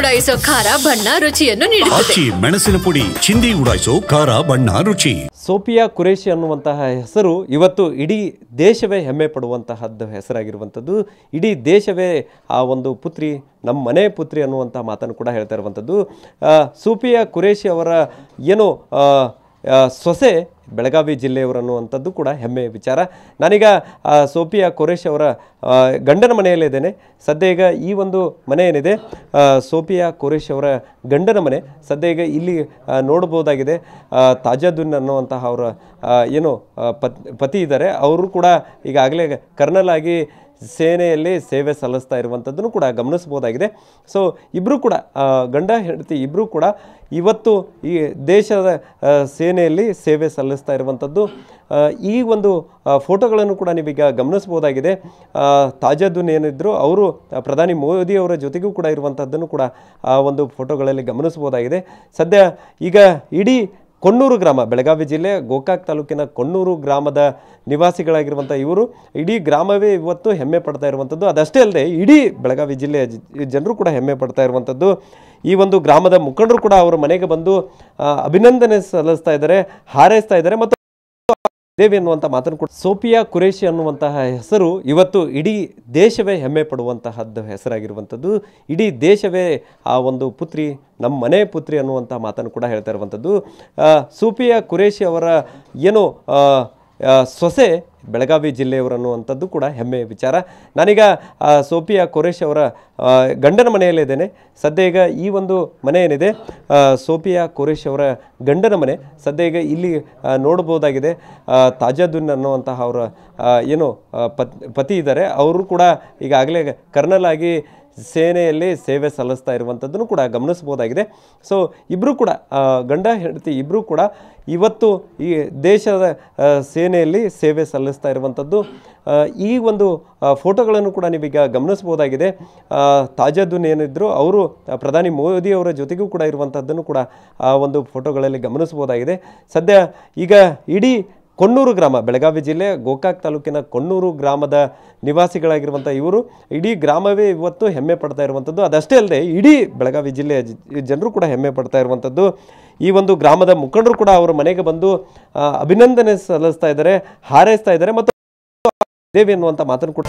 ಉಡಾಯಿಸೋ ಖಾರ ಬಣ್ಣ ರುಚಿಯನ್ನು ನೀಡುತ್ತದೆ. ಮೆಣಸಿನ ಪುಡಿ ಚಿಂದಿ ಉಡಾಯಿಸೋ ಖಾರ ಬಣ್ಣ ರುಚಿ. ಸೋಫಿಯಾ ಕುರೇಶಿ ಅನ್ನುವಂತಹ ಹೆಸರು ಇವತ್ತು ಇಡೀ ದೇಶವೇ ಹೆಮ್ಮೆ ಪಡುವಂತಹದ್ದು ಹೆಸರಾಗಿರುವಂಥದ್ದು. ಇಡೀ ದೇಶವೇ ಆ ಒಂದು ಪುತ್ರಿ ನಮ್ಮ ಮನೆ ಪುತ್ರಿ ಅನ್ನುವಂಥ ಮಾತನ್ನು ಕೂಡ ಹೇಳ್ತಾ ಇರುವಂಥದ್ದು. ಸೋಫಿಯಾ ಕುರೇಶಿ ಅವರ ಏನು ಸೊಸೆ ಬೆಳಗಾವಿ ಜಿಲ್ಲೆಯವರನ್ನುವಂಥದ್ದು ಕೂಡ ಹೆಮ್ಮೆಯ ವಿಚಾರ. ನಾನೀಗ ಸೋಫಿಯಾ ಕುರೇಶಿ ಅವರ ಗಂಡನ ಮನೆಯಲ್ಲಿದ್ದೇನೆ. ಸದ್ಯ ಈಗ ಈ ಒಂದು ಮನೆ ಏನಿದೆ ಸೋಫಿಯಾ ಕುರೇಶಿ ಅವರ ಗಂಡನ ಮನೆ. ಸದ್ಯ ಈಗ ಇಲ್ಲಿ ನೋಡ್ಬೋದಾಗಿದೆ ತಾಜುದ್ದೀನ್ ಅನ್ನುವಂತಹ ಅವರ ಏನು ಪತಿ ಇದ್ದಾರೆ. ಅವರು ಕೂಡ ಈಗಾಗಲೇ ಕರ್ನಲ್ ಆಗಿ ಸೇನೆಯಲ್ಲಿ ಸೇವೆ ಸಲ್ಲಿಸ್ತಾ ಇರುವಂಥದ್ದನ್ನು ಕೂಡ ಗಮನಿಸ್ಬೋದಾಗಿದೆ. ಸೊ ಇಬ್ಬರು ಕೂಡ ಗಂಡ ಹೆಂಡತಿ ಇಬ್ಬರು ಕೂಡ ಇವತ್ತು ಈ ದೇಶದ ಸೇನೆಯಲ್ಲಿ ಸೇವೆ ಸಲ್ಲಿಸ್ತಾ ಇರುವಂಥದ್ದು. ಈ ಒಂದು ಫೋಟೋಗಳನ್ನು ಕೂಡ ನೀವೀಗ ಗಮನಿಸ್ಬೋದಾಗಿದೆ. ತಾಜುದ್ದೀನ್ ಏನಿದ್ರು ಅವರು ಪ್ರಧಾನಿ ಮೋದಿಯವರ ಜೊತೆಗೂ ಕೂಡ ಇರುವಂಥದ್ದನ್ನು ಕೂಡ ಆ ಒಂದು ಫೋಟೋಗಳಲ್ಲಿ ಗಮನಿಸ್ಬೋದಾಗಿದೆ. ಸದ್ಯ ಈಗ ಇಡೀ ಕೊಣ್ಣೂರು ಗ್ರಾಮ, ಬೆಳಗಾವಿ ಜಿಲ್ಲೆ ಗೋಕಾಕ್ ತಾಲೂಕಿನ ಕೊಣ್ಣೂರು ಗ್ರಾಮದ ನಿವಾಸಿಗಳಾಗಿರುವಂಥ ಇವರು ಇಡೀ ಗ್ರಾಮವೇ ಇವತ್ತು ಹೆಮ್ಮೆ ಪಡ್ತಾ ಇರುವಂಥದ್ದು. ಅದಷ್ಟೇ ಅಲ್ಲದೆ ಇಡೀ ಬೆಳಗಾವಿ ಜಿಲ್ಲೆಯ ಜನರು ಕೂಡ ಹೆಮ್ಮೆ ಪಡ್ತಾ ಇರುವಂಥದ್ದು. ಈ ಒಂದು ಗ್ರಾಮದ ಮುಖಂಡರು ಕೂಡ ಅವರ ಮನೆಗೆ ಬಂದು ಅಭಿನಂದನೆ ಸಲ್ಲಿಸ್ತಾ ಇದ್ದಾರೆ, ಹಾರೈಸ್ತಾ ಇದ್ದಾರೆ ಮತ್ತು ದೇವಿ ಅನ್ನುವಂಥ ಮಾತನ್ನು ಕೂಡ. ಸೋಫಿಯಾ ಕುರೇಶಿ ಅನ್ನುವಂತಹ ಹೆಸರು ಇವತ್ತು ಇಡೀ ದೇಶವೇ ಹೆಮ್ಮೆ ಪಡುವಂತಹದ್ದು ಹೆಸರಾಗಿರುವಂಥದ್ದು. ಇಡೀ ದೇಶವೇ ಆ ಒಂದು ಪುತ್ರಿ ನಮ್ಮ ಮನೆ ಪುತ್ರಿ ಅನ್ನುವಂಥ ಮಾತನ್ನು ಕೂಡ ಹೇಳ್ತಾ ಇರುವಂಥದ್ದು. ಸೋಫಿಯಾ ಕುರೇಶಿ ಅವರ ಏನು ಸೊಸೆ ಬೆಳಗಾವಿ ಜಿಲ್ಲೆಯವರನ್ನುವಂಥದ್ದು ಕೂಡ ಹೆಮ್ಮೆಯ ವಿಚಾರ. ನಾನೀಗ ಸೋಫಿಯಾ ಕುರೇಶಿ ಅವರ ಗಂಡನ ಮನೆಯಲ್ಲಿದ್ದೇನೆ. ಸದ್ಯ ಈಗ ಈ ಒಂದು ಮನೆ ಏನಿದೆ ಸೋಫಿಯಾ ಕುರೇಶಿ ಅವರ ಗಂಡನ ಮನೆ. ಸದ್ಯ ಈಗ ಇಲ್ಲಿ ನೋಡ್ಬೋದಾಗಿದೆ ತಾಜುದ್ದೀನ್ ಅನ್ನುವಂತಹ ಅವರ ಏನು ಪತಿ ಇದ್ದಾರೆ. ಅವರು ಕೂಡ ಈಗಾಗಲೇ ಕರ್ನಲ್ ಆಗಿ ಸೇನೆಯಲ್ಲಿ ಸೇವೆ ಸಲ್ಲಿಸ್ತಾ ಇರುವಂಥದ್ದನ್ನು ಕೂಡ ಗಮನಿಸ್ಬೋದಾಗಿದೆ. ಸೊ ಇಬ್ಬರು ಕೂಡ ಗಂಡ ಹೆಂಡತಿ ಇಬ್ಬರು ಕೂಡ ಇವತ್ತು ಈ ದೇಶದ ಸೇನೆಯಲ್ಲಿ ಸೇವೆ ಸಲ್ಲಿಸ್ತಾ ಇರುವಂಥದ್ದು. ಈ ಒಂದು ಫೋಟೋಗಳನ್ನು ಕೂಡ ನೀವೀಗ ಗಮನಿಸ್ಬೋದಾಗಿದೆ. ತಾಜುದ್ದೀನ್ ಏನಿದ್ರು ಅವರು ಪ್ರಧಾನಿ ಮೋದಿಯವರ ಜೊತೆಗೂ ಕೂಡ ಇರುವಂಥದ್ದನ್ನು ಕೂಡ ಆ ಒಂದು ಫೋಟೋಗಳಲ್ಲಿ ಗಮನಿಸ್ಬೋದಾಗಿದೆ. ಸದ್ಯ ಈಗ ಇಡೀ ಕೊಣ್ಣೂರು ಗ್ರಾಮ, ಬೆಳಗಾವಿ ಜಿಲ್ಲೆ ಗೋಕಾಕ್ ತಾಲೂಕಿನ ಕೊಣ್ಣೂರು ಗ್ರಾಮದ ನಿವಾಸಿಗಳಾಗಿರುವಂಥ ಇವರು ಇಡೀ ಗ್ರಾಮವೇ ಇವತ್ತು ಹೆಮ್ಮೆ ಪಡ್ತಾ ಇರುವಂಥದ್ದು. ಅದಷ್ಟೇ ಅಲ್ಲದೆ ಇಡೀ ಬೆಳಗಾವಿ ಜಿಲ್ಲೆಯ ಜನರು ಕೂಡ ಹೆಮ್ಮೆ ಪಡ್ತಾ ಇರುವಂಥದ್ದು. ಈ ಒಂದು ಗ್ರಾಮದ ಮುಖಂಡರು ಕೂಡ ಅವರ ಮನೆಗೆ ಬಂದು ಅಭಿನಂದನೆ ಸಲ್ಲಿಸ್ತಾ ಇದ್ದಾರೆ, ಹಾರೈಸ್ತಾ ಇದ್ದಾರೆ ಮತ್ತು ದೇವಿ ಅನ್ನುವಂಥ ಮಾತನ್ನು ಕೂಡ.